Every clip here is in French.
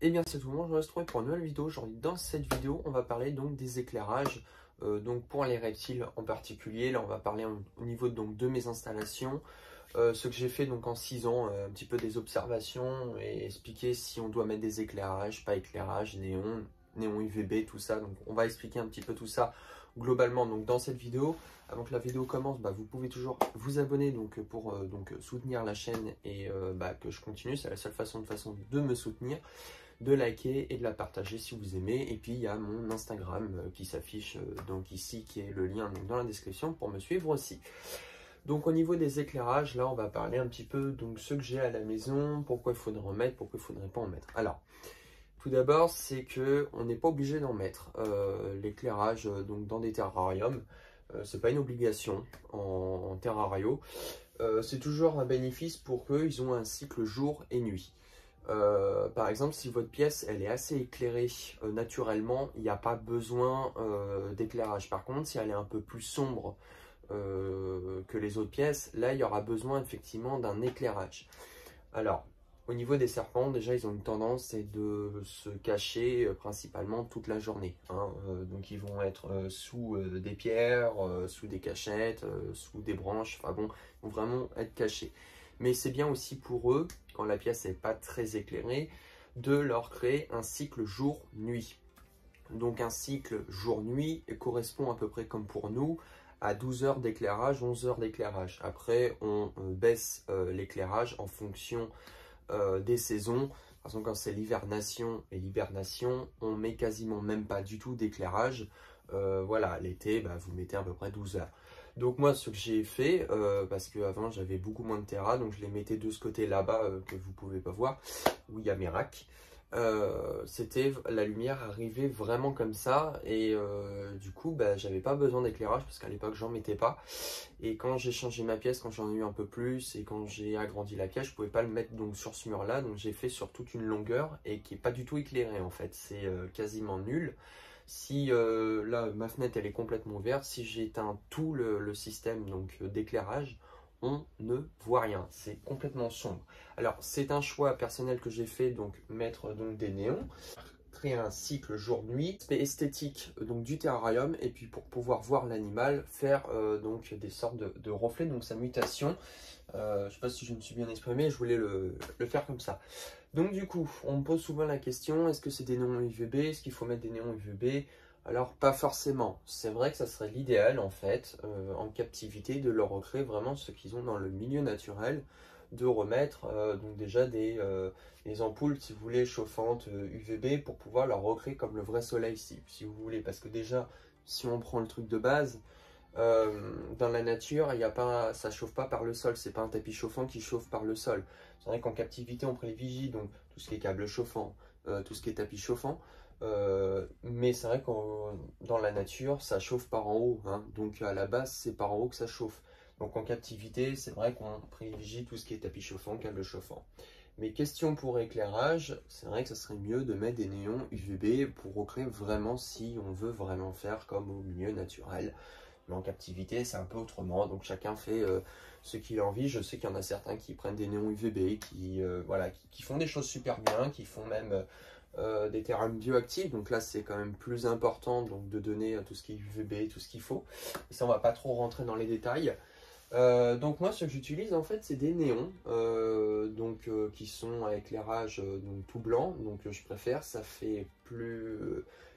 Et bien c'est tout le monde, je me retrouve pour une nouvelle vidéo. Aujourd'hui dans cette vidéo on va parler donc des éclairages donc pour les reptiles en particulier. Là on va parler au niveau donc de mes installations, ce que j'ai fait donc en 6 ans, un petit peu des observations et expliquer si on doit mettre des éclairages, pas éclairage, néon UVB, tout ça. Donc on va expliquer un petit peu tout ça globalement donc dans cette vidéo. Avant que la vidéo commence, vous pouvez toujours vous abonner donc pour soutenir la chaîne et que je continue. C'est la seule façon de me soutenir, de liker et de la partager si vous aimez. Et puis il y a mon Instagram qui s'affiche donc ici, qui est le lien donc dans la description pour me suivre aussi. Donc au niveau des éclairages, là on va parler un petit peu donc ce que j'ai à la maison, pourquoi il faudrait en mettre, pourquoi il faudrait pas en mettre. Alors tout d'abord, c'est que on n'est pas obligé d'en mettre l'éclairage donc dans des terrariums. C'est pas une obligation en terrario. C'est toujours un bénéfice pour qu'eux, ils ont un cycle jour et nuit. Par exemple, si votre pièce elle est assez éclairée naturellement, il n'y a pas besoin d'éclairage. Par contre, si elle est un peu plus sombre que les autres pièces, là il y aura besoin effectivement d'un éclairage. Alors, au niveau des serpents, déjà ils ont une tendance, c'est de se cacher principalement toute la journée. Donc ils vont être sous des pierres, sous des cachettes, sous des branches, enfin bon, ils vont vraiment être cachés. Mais c'est bien aussi pour eux, quand la pièce n'est pas très éclairée, de leur créer un cycle jour-nuit. Donc un cycle jour-nuit correspond à peu près comme pour nous à 12 heures d'éclairage, 11 heures d'éclairage. Après on baisse l'éclairage en fonction des saisons. Par exemple, quand c'est l'hivernation et l'hibernation, on met quasiment même pas du tout d'éclairage. Voilà, l'été, vous mettez à peu près 12 heures. Donc moi, ce que j'ai fait, parce qu'avant j'avais beaucoup moins de terra, donc je les mettais de ce côté là-bas que vous pouvez pas voir, où il y a mes racks. C'était la lumière arrivait vraiment comme ça et du coup j'avais pas besoin d'éclairage parce qu'à l'époque j'en mettais pas, et quand j'ai changé ma pièce, quand j'en ai eu un peu plus et quand j'ai agrandi la pièce, je pouvais pas le mettre donc sur ce mur là, donc j'ai fait sur toute une longueur et qui est pas du tout éclairé en fait, c'est quasiment nul. Si là ma fenêtre elle est complètement ouverte, si j'éteins tout le système donc d'éclairage, on ne voit rien, c'est complètement sombre. Alors c'est un choix personnel que j'ai fait, donc mettre donc des néons, créer un cycle jour-nuit, aspect esthétique donc du terrarium, et puis pour pouvoir voir l'animal, faire donc des sortes de reflets, donc sa mutation. Je ne sais pas si je me suis bien exprimé, je voulais le faire comme ça. Donc du coup, on me pose souvent la question, est-ce que c'est des néons UVB, est-ce qu'il faut mettre des néons UVB? Alors pas forcément, c'est vrai que ça serait l'idéal en fait, en captivité, de leur recréer vraiment ce qu'ils ont dans le milieu naturel, de remettre donc déjà des ampoules, si vous voulez, chauffantes UVB pour pouvoir leur recréer comme le vrai soleil si vous voulez. Parce que déjà, si on prend le truc de base, dans la nature, il y a pas, ça chauffe pas par le sol, c'est pas un tapis chauffant qui chauffe par le sol. C'est vrai qu'en captivité, on privilégie donc tout ce qui est câble chauffant, tout ce qui est tapis chauffant. Mais c'est vrai que dans la nature, ça chauffe par en haut, donc à la base, c'est par en haut que ça chauffe. Donc en captivité, c'est vrai qu'on privilégie tout ce qui est tapis chauffant, câble chauffant. Mais question pour éclairage, c'est vrai que ça serait mieux de mettre des néons UVB pour recréer vraiment si on veut vraiment faire comme au milieu naturel. Mais en captivité, c'est un peu autrement, donc chacun fait ce qu'il a envie. Je sais qu'il y en a certains qui prennent des néons UVB, qui font des choses super bien, qui font même des terrains bioactifs. Donc là, c'est quand même plus important donc, de donner tout ce qui est UVB, tout ce qu'il faut. Et ça, on va pas trop rentrer dans les détails. Donc moi, ce que j'utilise en fait, c'est des néons qui sont à éclairage donc tout blanc. Donc je préfère, ça fait plus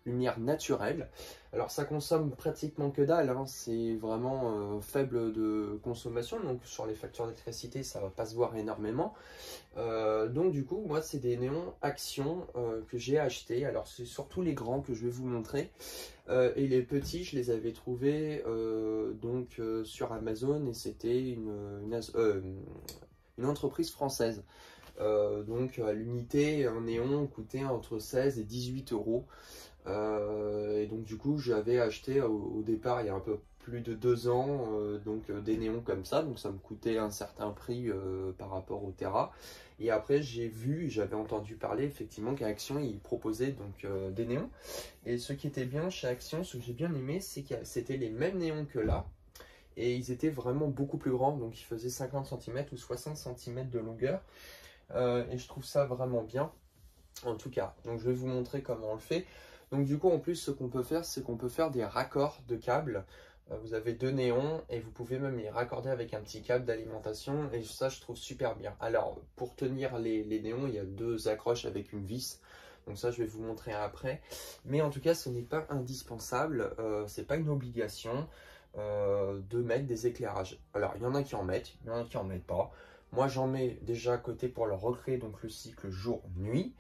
lumière naturelle. Alors ça consomme pratiquement que dalle, c'est vraiment faible de consommation. Donc sur les factures d'électricité, ça va pas se voir énormément. Donc du coup, moi, c'est des néons Action que j'ai acheté. Alors c'est surtout les grands que je vais vous montrer. Et les petits, je les avais trouvés sur Amazon, et c'était une entreprise française. Donc à l'unité, un néon coûtait entre 16 et 18 euros. Et donc du coup, j'avais acheté au départ, il y a un peu plus de 2 ans, des néons comme ça. Donc ça me coûtait un certain prix par rapport au Terra. Et après, j'avais entendu parler effectivement qu'à Action, ils proposaient donc des néons. Et ce qui était bien chez Action, ce que j'ai bien aimé, c'est que c'était les mêmes néons que là. Et ils étaient vraiment beaucoup plus grands. Donc ils faisaient 50 cm ou 60 cm de longueur. Et je trouve ça vraiment bien. En tout cas, donc je vais vous montrer comment on le fait. Donc du coup, en plus, ce qu'on peut faire, c'est qu'on peut faire des raccords de câbles. Vous avez 2 néons et vous pouvez même les raccorder avec un petit câble d'alimentation. Et ça, je trouve super bien. Alors, pour tenir les néons, il y a 2 accroches avec une vis. Donc ça, je vais vous montrer après. Mais en tout cas, ce n'est pas indispensable. C'est pas une obligation de mettre des éclairages. Alors, il y en a qui en mettent, il y en a qui en mettent pas. Moi, j'en mets déjà à côté pour leur recréer donc le cycle jour-nuit.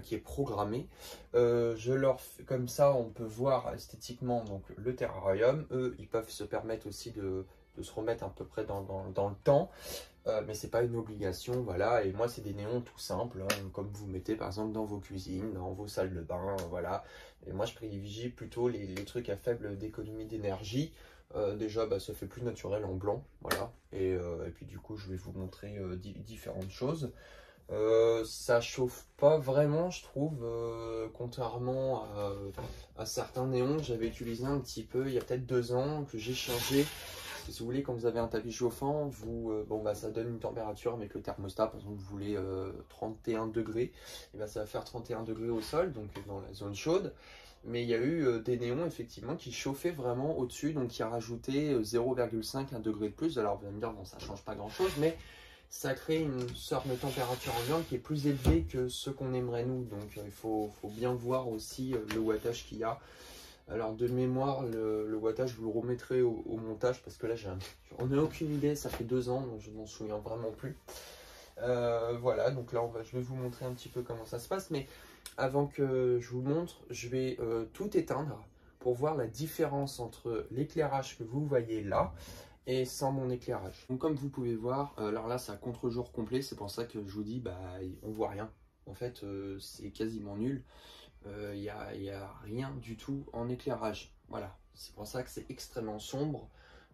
Qui est programmé. Je leur fais, comme ça, on peut voir esthétiquement donc, le terrarium. Eux, ils peuvent se permettre aussi de se remettre à peu près dans le temps. Mais c'est pas une obligation, voilà. Et moi, c'est des néons tout simples, hein, comme vous mettez par exemple dans vos cuisines, dans vos salles de bain, voilà. Et moi, je privilégie plutôt les trucs à faible d'économie d'énergie. Déjà, bah, ça fait plus naturel en blanc, voilà. Et puis du coup, je vais vous montrer différentes choses. Ça chauffe pas vraiment, je trouve, contrairement à certains néons que j'avais utilisé un petit peu il y a peut-être 2 ans, que j'ai changé. Parce que si vous voulez, quand vous avez un tapis chauffant, bon, bah, ça donne une température avec le thermostat. Par exemple, vous voulez 31 degrés, et bah, ça va faire 31 degrés au sol, donc dans la zone chaude. Mais il y a eu des néons effectivement qui chauffaient vraiment au-dessus, donc qui a rajouté 0,5 1 degré de plus. Alors vous allez me dire, bon, ça change pas grand-chose, mais ça crée une sorte de température ambiante qui est plus élevée que ce qu'on aimerait nous. Donc il faut bien voir aussi le wattage qu'il y a. Alors de mémoire, le wattage, je vous le remettrai au montage parce que là, j'en ai aucune idée. Ça fait 2 ans, donc je m'en souviens vraiment plus. Voilà, donc là, je vais vous montrer un petit peu comment ça se passe. Mais avant que je vous montre, je vais tout éteindre pour voir la différence entre l'éclairage que vous voyez là et sans mon éclairage. Donc comme vous pouvez voir, alors là c'est à contre-jour complet, c'est pour ça que je vous dis bah on voit rien. En fait c'est quasiment nul. Il y a rien du tout en éclairage. Voilà, c'est pour ça que c'est extrêmement sombre.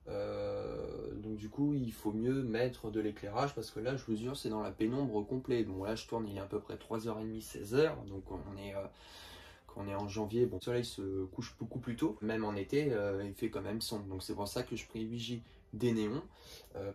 Donc du coup il faut mieux mettre de l'éclairage parce que là je vous jure c'est dans la pénombre complète. Bon là je tourne, il est à peu près 3h30, 16h, donc on est en janvier, bon, le soleil se couche beaucoup plus tôt, même en été, il fait quand même sombre. Donc c'est pour ça que je privilégie des néons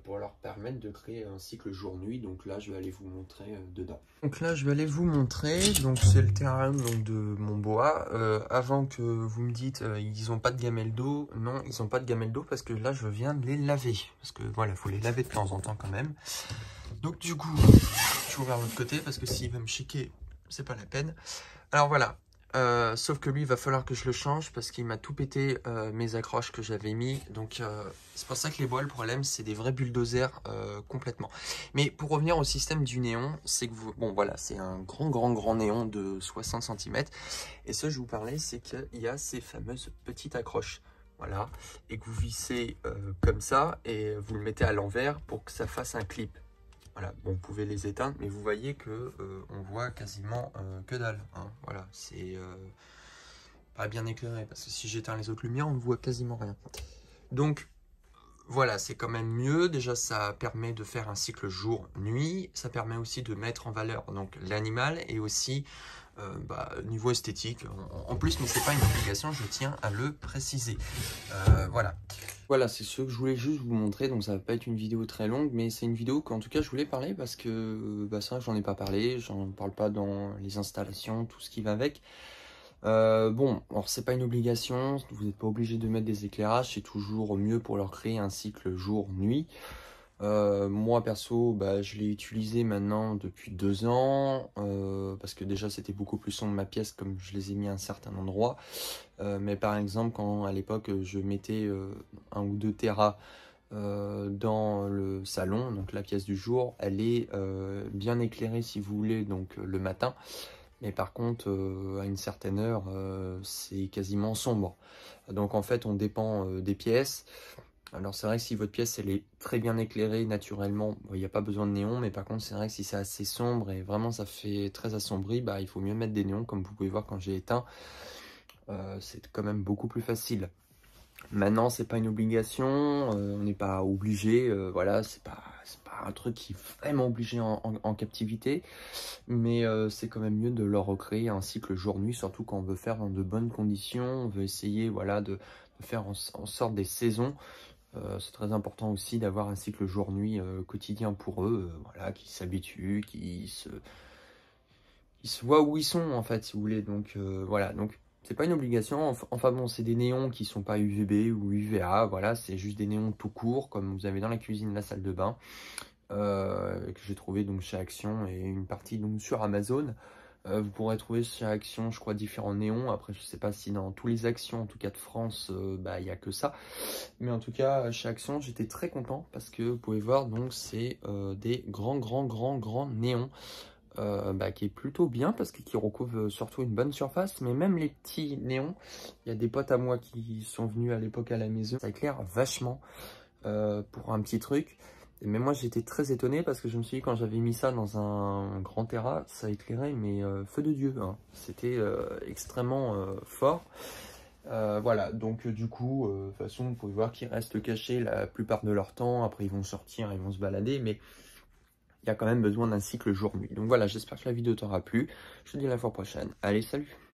pour leur permettre de créer un cycle jour-nuit. Donc là, je vais aller vous montrer dedans. Donc là, je vais aller vous montrer. Donc c'est le terrarium donc, de mon boa. Avant que vous me dites, ils n'ont pas de gamelle d'eau. Non, ils n'ont pas de gamelle d'eau parce que là, je viens de les laver. Parce que voilà, il faut les laver de temps en temps quand même. Donc du coup, je vais vers l'autre côté parce que s'il va me chiquer, c'est pas la peine. Alors voilà. Sauf que lui, il va falloir que je le change parce qu'il m'a tout pété mes accroches que j'avais mis. Donc, c'est pour ça que les bois, le problème, c'est des vrais bulldozers complètement. Mais pour revenir au système du néon, c'est que vous... Bon, voilà, c'est un grand néon de 60 cm. Et ce que je vous parlais, c'est qu'il y a ces fameuses petites accroches. Voilà. Et que vous vissez comme ça et vous le mettez à l'envers pour que ça fasse un clip. Voilà, bon, vous pouvez les éteindre, mais vous voyez que on voit quasiment que dalle. Hein. Voilà, c'est pas bien éclairé parce que si j'éteins les autres lumières, on ne voit quasiment rien. Donc voilà, c'est quand même mieux. Déjà, ça permet de faire un cycle jour-nuit. Ça permet aussi de mettre en valeur donc l'animal et aussi niveau esthétique en plus, mais c'est pas une obligation, je tiens à le préciser. Voilà. Voilà, c'est ce que je voulais juste vous montrer, donc ça va pas être une vidéo très longue, mais c'est une vidéo qu'en tout cas je voulais parler parce que c'est vrai que j'en ai pas parlé, j'en parle pas dans les installations, tout ce qui va avec. Bon, alors c'est pas une obligation, vous n'êtes pas obligé de mettre des éclairages, c'est toujours mieux pour leur créer un cycle jour-nuit. Moi perso, je l'ai utilisé maintenant depuis 2 ans, parce que déjà c'était beaucoup plus sombre ma pièce comme je les ai mis à un certain endroit. Mais par exemple, quand à l'époque je mettais 1 ou 2 terras dans le salon, donc la pièce du jour, elle est bien éclairée si vous voulez, donc le matin. Mais par contre, à une certaine heure, c'est quasiment sombre. Donc en fait, on dépend des pièces. Alors c'est vrai que si votre pièce elle est très bien éclairée naturellement, il n'y a pas besoin de néon, mais par contre c'est vrai que si c'est assez sombre et vraiment ça fait très assombri, il faut mieux mettre des néons comme vous pouvez voir quand j'ai éteint. C'est quand même beaucoup plus facile. Maintenant c'est pas une obligation, on n'est pas obligé, voilà, c'est pas un truc qui est vraiment obligé en captivité, mais c'est quand même mieux de leur recréer un cycle jour-nuit, surtout quand on veut faire dans de bonnes conditions, on veut essayer voilà, de faire en sorte des saisons. C'est très important aussi d'avoir un cycle jour-nuit quotidien pour eux, voilà, qui s'habituent, qui ils se voient où ils sont en fait, si vous voulez. Donc voilà, donc c'est pas une obligation. Enfin bon, c'est des néons qui sont pas UVB ou UVA, voilà, c'est juste des néons tout court, comme vous avez dans la cuisine, la salle de bain, que j'ai trouvé donc chez Action et une partie donc sur Amazon. Vous pourrez trouver chez Action, je crois, différents néons. Après, je sais pas si dans tous les Actions, en tout cas de France, bah, il n'y a que ça. Mais en tout cas, chez Action, j'étais très content parce que vous pouvez voir, donc c'est des grands néons. Bah, qui est plutôt bien parce qu'ils recouvrent surtout une bonne surface, mais même les petits néons, il y a des potes à moi qui sont venus à l'époque à la maison, ça éclaire vachement pour un petit truc. Mais moi j'étais très étonné parce que je me suis dit, quand j'avais mis ça dans un grand terrain, ça éclairait mais feu de Dieu, hein. C'était extrêmement fort. Voilà, donc du coup, de toute façon, vous pouvez voir qu'ils restent cachés la plupart de leur temps. Après, ils vont sortir, ils vont se balader, mais il y a quand même besoin d'un cycle jour-nuit. Donc voilà, j'espère que la vidéo t'aura plu. Je te dis à la fois prochaine. Allez, salut!